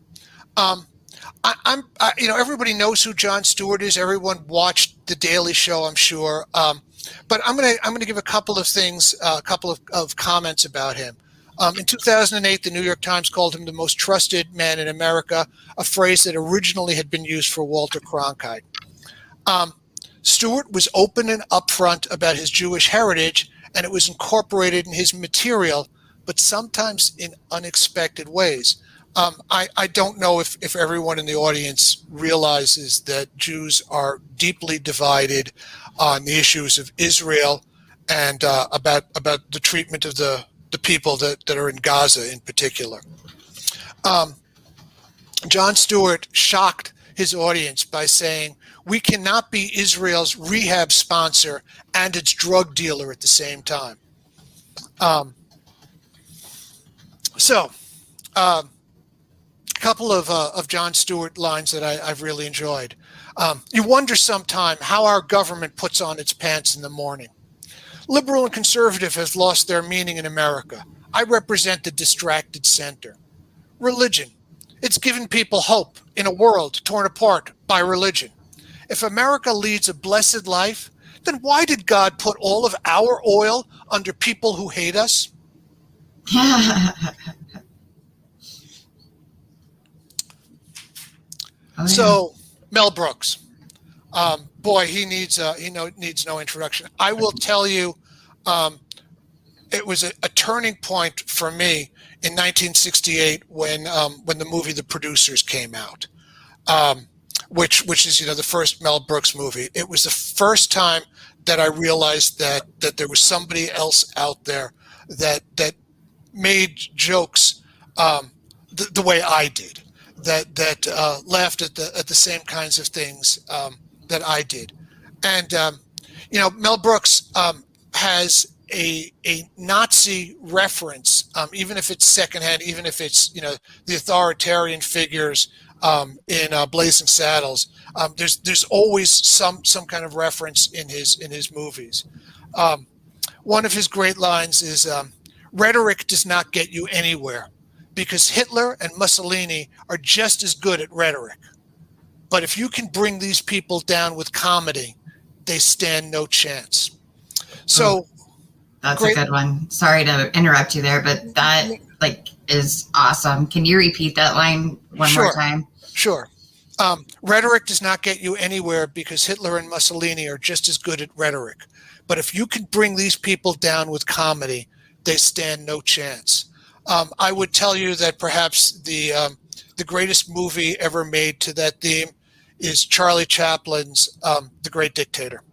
Everybody knows who Jon Stewart is. Everyone watched The Daily Show, I'm sure. But I'm gonna give a couple of things, a couple of comments about him. In 2008, the New York Times called him the most trusted man in America, a phrase that originally had been used for Walter Cronkite. Stewart was open and upfront about his Jewish heritage, and it was incorporated in his material, but sometimes in unexpected ways. I don't know if everyone in the audience realizes that Jews are deeply divided on the issues of Israel and about the treatment of the people that are in Gaza in particular. Jon Stewart shocked his audience by saying, "We cannot be Israel's rehab sponsor and its drug dealer at the same time." A couple of Jon Stewart lines that I've really enjoyed. You wonder sometime how our government puts on its pants in the morning. Liberal and conservative has lost their meaning in America. I represent the distracted center. Religion. It's given people hope in a world torn apart by religion. If America leads a blessed life, then why did God put all of our oil under people who hate us? So, Mel Brooks, boy, he needs no introduction. I will tell you, it was a turning point for me in 1968 when the movie The Producers came out, which is the first Mel Brooks movie. It was the first time that I realized that there was somebody else out there that made jokes the way I did. That laughed at the same kinds of things that I did, and Mel Brooks has a Nazi reference, even if it's secondhand, even if it's the authoritarian figures in Blazing Saddles. There's always some kind of reference in his movies. One of his great lines is, "Rhetoric does not get you anywhere, because Hitler and Mussolini are just as good at rhetoric. But if you can bring these people down with comedy, they stand no chance." So that's a good one. Sorry to interrupt you there, but that is awesome. Can you repeat that line one more time? Sure. Rhetoric does not get you anywhere because Hitler and Mussolini are just as good at rhetoric. But if you can bring these people down with comedy, they stand no chance. I would tell you that perhaps the greatest movie ever made to that theme is Charlie Chaplin's The Great Dictator.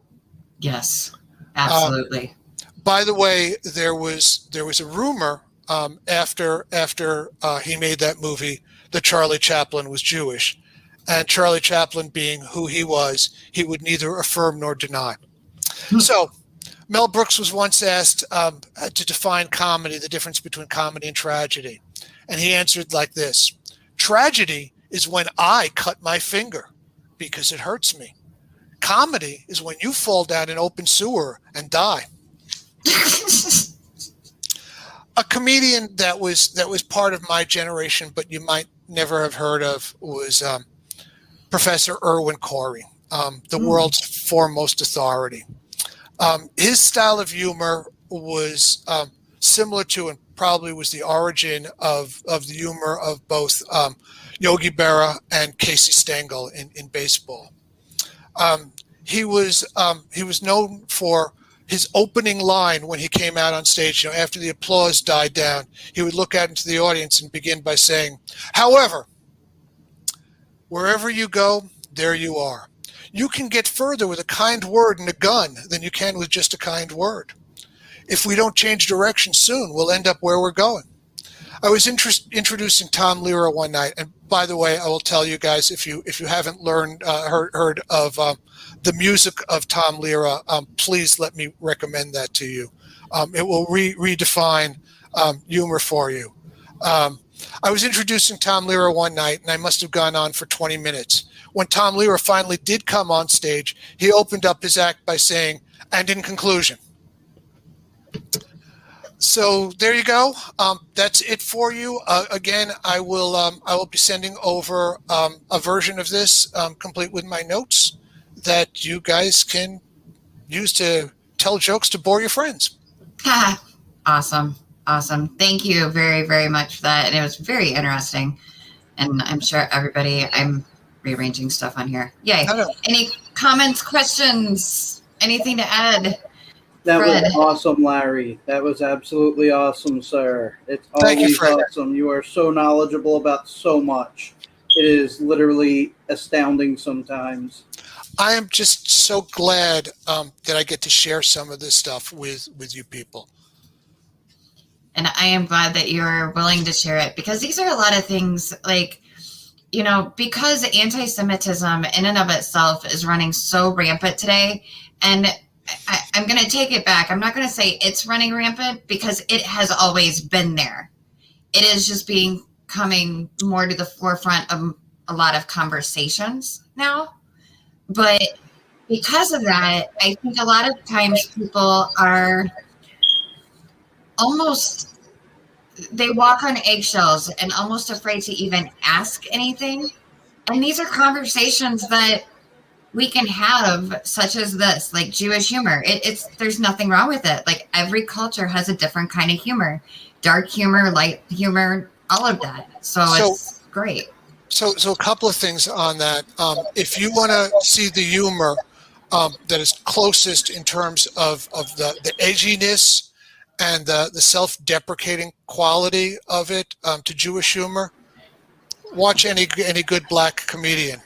Yes, absolutely. By the way, there was a rumor after he made that movie that Charlie Chaplin was Jewish, and Charlie Chaplin, being who he was, he would neither affirm nor deny. So Mel Brooks was once asked to define comedy, the difference between comedy and tragedy. And he answered like this: "Tragedy is when I cut my finger because it hurts me. Comedy is when you fall down an open sewer and die." A comedian that was part of my generation, but you might never have heard of, was Professor Irwin Corey, the world's foremost authority. His style of humor was similar to, and probably was the origin of the humor of both Yogi Berra and Casey Stengel in baseball. He was known for his opening line when he came out on stage. After the applause died down, he would look out into the audience and begin by saying, "However, wherever you go, there you are. You can get further with a kind word and a gun than you can with just a kind word. If we don't change direction soon, we'll end up where we're going." I was introducing Tom Lehrer one night, and by the way, I will tell you guys, if you haven't heard of the music of Tom Lehrer, please let me recommend that to you. It will redefine humor for you. I was introducing Tom Lehrer one night, and I must have gone on for 20 minutes. When Tom Lehrer finally did come on stage, he opened up his act by saying, "And in conclusion." So there you go. That's it for you. Again, I will be sending over a version of this complete with my notes that you guys can use to tell jokes to bore your friends. Awesome. Thank you very, very much for that. And it was very interesting. And I'm sure I'm rearranging stuff on here. Yay. Any comments, questions, anything to add? That Fred. was awesome, Larry. That was absolutely awesome, sir. It's Thank you, always Fred. awesome. You are so knowledgeable about so much. It is literally astounding sometimes. I am just so glad that I get to share some of this stuff with you people. And I am glad that you're willing to share it, because these are a lot of things like, because anti-Semitism in and of itself is running so rampant today. And I'm going to take it back. I'm not going to say it's running rampant, because it has always been there. It is just coming more to the forefront of a lot of conversations now. But because of that, I think a lot of times people are they walk on eggshells and almost afraid to even ask anything. And these are conversations that we can have, such as this, like Jewish humor. There's nothing wrong with it. Like, every culture has a different kind of humor, dark humor, light humor, all of that. So it's great. So a couple of things on that. If you want to see the humor that is closest in terms of the edginess and the self-deprecating quality of it to Jewish humor, watch any good black comedian.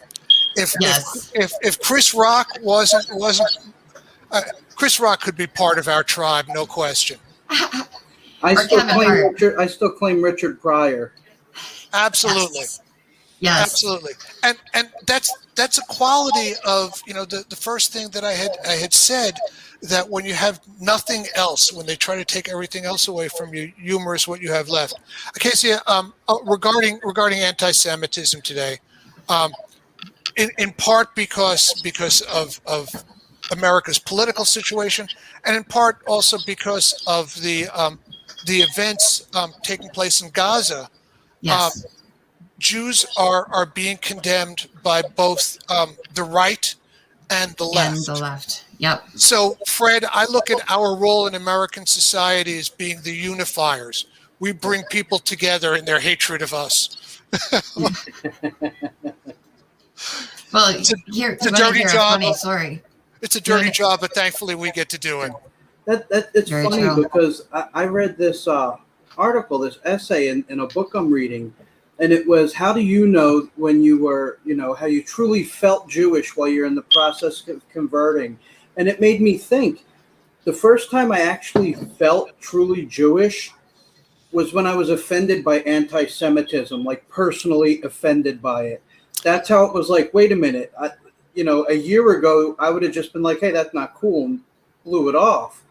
If Chris Rock wasn't Chris Rock could be part of our tribe, no question. I still claim Richard Pryor. Absolutely. Yes. Absolutely. And that's a quality of, the first thing that I had said, that when you have nothing else, when they try to take everything else away from you, humor is what you have left. Casey, regarding anti-Semitism today, in part because of America's political situation, and in part also because of the events taking place in Gaza. Yes. Jews are being condemned by both the right and the left. And the left. Yep. So, Fred, I look at our role in American society as being the unifiers. We bring people together in their hatred of us. Well, it's a dirty job. Funny story. It's a dirty job, but thankfully we get to do it. It's Very funny true. because I read this article, this essay in a book I'm reading, and it was, how do you know when you were, how you truly felt Jewish while you're in the process of converting? And it made me think, the first time I actually felt truly Jewish was when I was offended by anti-Semitism, like personally offended by it. That's how it was like, wait a minute, a year ago, I would have just been like, hey, that's not cool, and blew it off.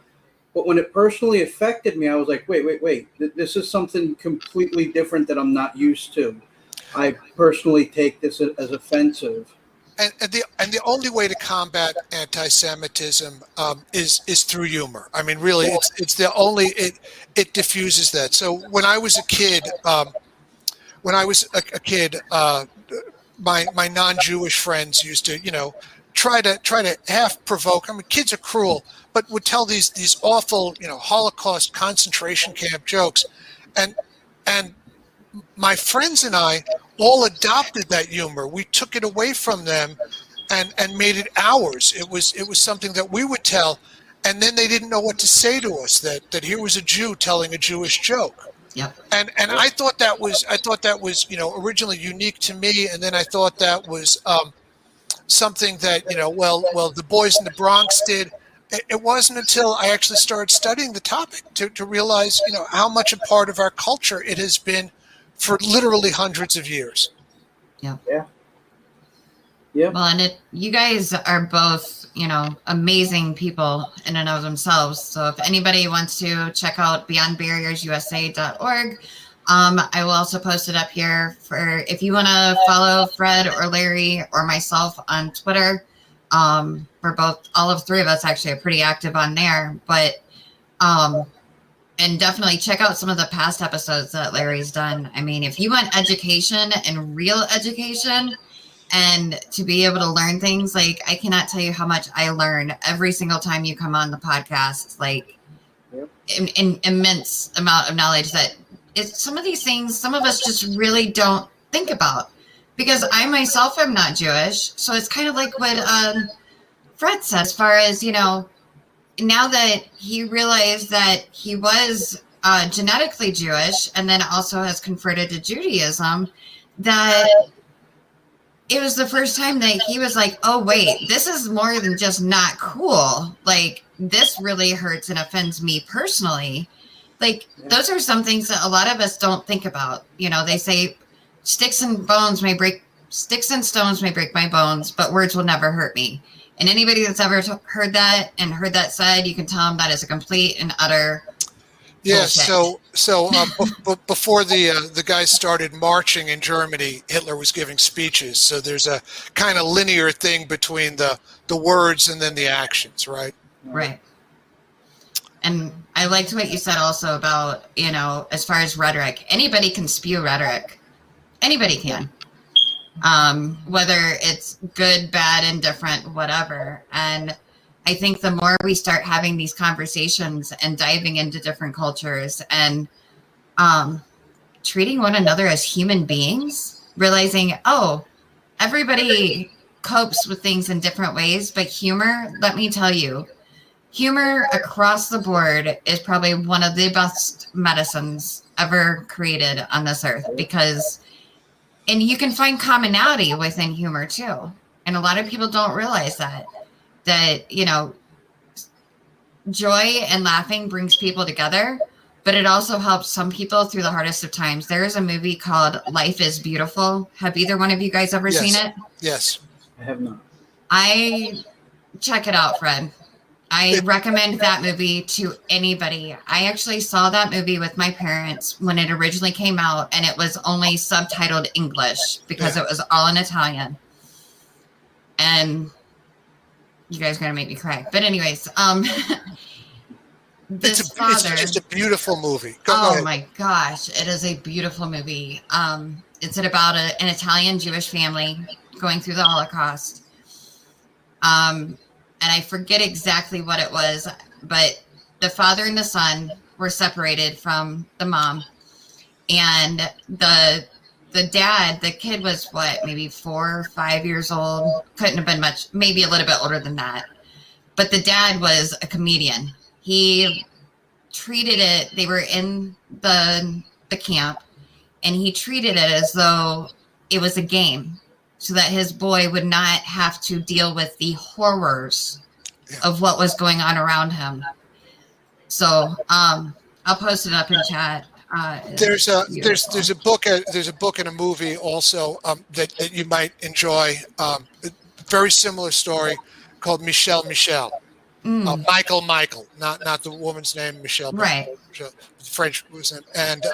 But when it personally affected me, I was like, wait, this is something completely different that I'm not used to. I personally take this as offensive. And the only way to combat anti-Semitism is through humor. I mean, really, it's the only, it diffuses that. So when I was a kid, my non-Jewish friends used to, try to half provoke. I mean, kids are cruel, but would tell these awful, Holocaust concentration camp jokes, and my friends and I all adopted that humor. We took it away from them and made it ours. It was something that we would tell, and then they didn't know what to say to us, that here was a Jew telling a Jewish joke. Yep. And I thought that was originally unique to me, and then I thought that was something that the boys in the Bronx did. It wasn't until I actually started studying the topic to realize how much a part of our culture it has been for literally hundreds of years. Yeah. Yeah. Well, and you guys are both, amazing people in and of themselves. So if anybody wants to check out beyondbarriersusa.org, I will also post it up here for if you want to follow Fred or Larry or myself on Twitter. We're both, all of three of us actually are pretty active on there, but, and definitely check out some of the past episodes that Larry's done. I mean, if you want education and real education and to be able to learn things, like I cannot tell you how much I learn every single time you come on the podcast, like an immense amount of knowledge that some of these things, some of us just really don't think about, because I myself am not Jewish. So it's kind of like what Fred said, as far as, you know, now that he realized that he was genetically Jewish and then also has converted to Judaism, that it was the first time that he was like, oh, wait, this is more than just not cool. Like, this really hurts and offends me personally. Like, those are some things that a lot of us don't think about. You know, they say sticks and stones may break my bones, but words will never hurt me. And anybody that's ever heard that and heard that said, you can tell them that is a complete and utter bullshit. Before the guys started marching in Germany, Hitler was giving speeches. So there's a kind of linear thing between the words and then the actions, right? Right. And I liked what you said also about, you know, as far as rhetoric, anybody can spew rhetoric. Anybody can. Whether it's good, bad, indifferent, whatever. And I think the more we start having these conversations and diving into different cultures and treating one another as human beings, realizing, oh, everybody copes with things in different ways, but humor, let me tell you, humor across the board is probably one of the best medicines ever created on this earth, because, and you can find commonality within humor too. And a lot of people don't realize that, you know, joy and laughing brings people together, but it also helps some people through the hardest of times. There is a movie called Life is Beautiful. Have either one of you guys ever seen it? Yes. I have not. Check it out, Fred. I recommend that movie to anybody. I actually saw that movie with my parents when it originally came out, and it was only subtitled English because it was all in Italian. And you guys are going to make me cry. But anyways, it's just a beautiful movie. Go ahead. My gosh, it is a beautiful movie. It's about an Italian Jewish family going through the Holocaust. And I forget exactly what it was, but the father and the son were separated from the mom. And the dad, the kid was maybe 4 or 5 years old. Couldn't have been much, maybe a little bit older than that. But the dad was a comedian. He treated it, they were in the camp, and he treated it as though it was a game, so that his boy would not have to deal with the horrors of what was going on around him. So I'll post it up in chat. There's a book and a movie also that you might enjoy. Very similar story called Michelle. Michael, not the woman's name, Michelle. Right. Michelle, French was in, and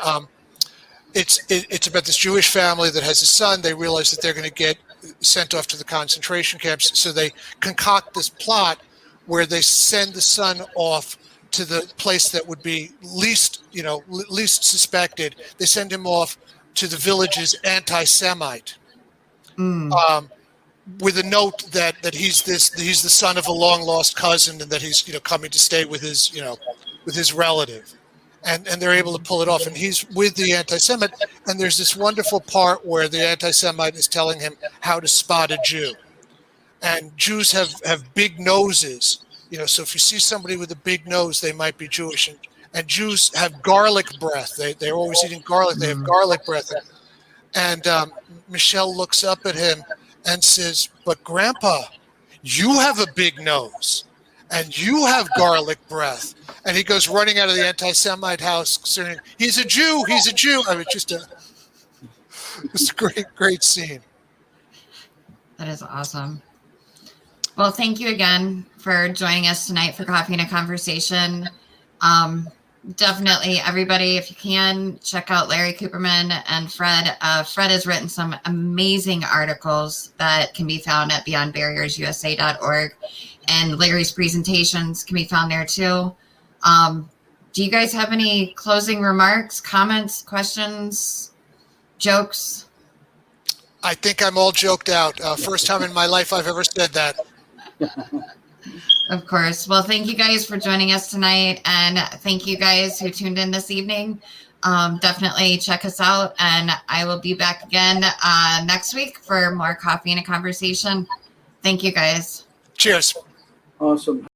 it's about this Jewish family that has a son. They realize that they're going to get sent off to the concentration camps, so they concoct this plot where they send the son off to the place that would be least suspected. They send him off to the village's anti-Semite, with a note that he's the son of a long lost cousin, and that he's coming to stay with his relative. And they're able to pull it off. And he's with the anti-Semite. And there's this wonderful part where the anti-Semite is telling him how to spot a Jew. And Jews have big noses. So if you see somebody with a big nose, they might be Jewish. And Jews have garlic breath. They're always eating garlic. They have garlic breath. And Michelle looks up at him and says, "But Grandpa, you have a big nose. And you have garlic breath." And he goes running out of the anti-Semite house saying, he's a Jew. I mean, just a great scene. That is awesome. Well, thank you again for joining us tonight for Coffee and a Conversation. Definitely, everybody, if you can, check out Larry Kuperman and Fred. Fred has written some amazing articles that can be found at beyondbarriersusa.org, and Larry's presentations can be found there too. Do you guys have any closing remarks, comments, questions, jokes? I think I'm all joked out. First time in my life I've ever said that. Of course. Well, thank you guys for joining us tonight. And thank you guys who tuned in this evening. Definitely check us out. And I will be back again next week for more coffee and a conversation. Thank you guys. Cheers. Awesome.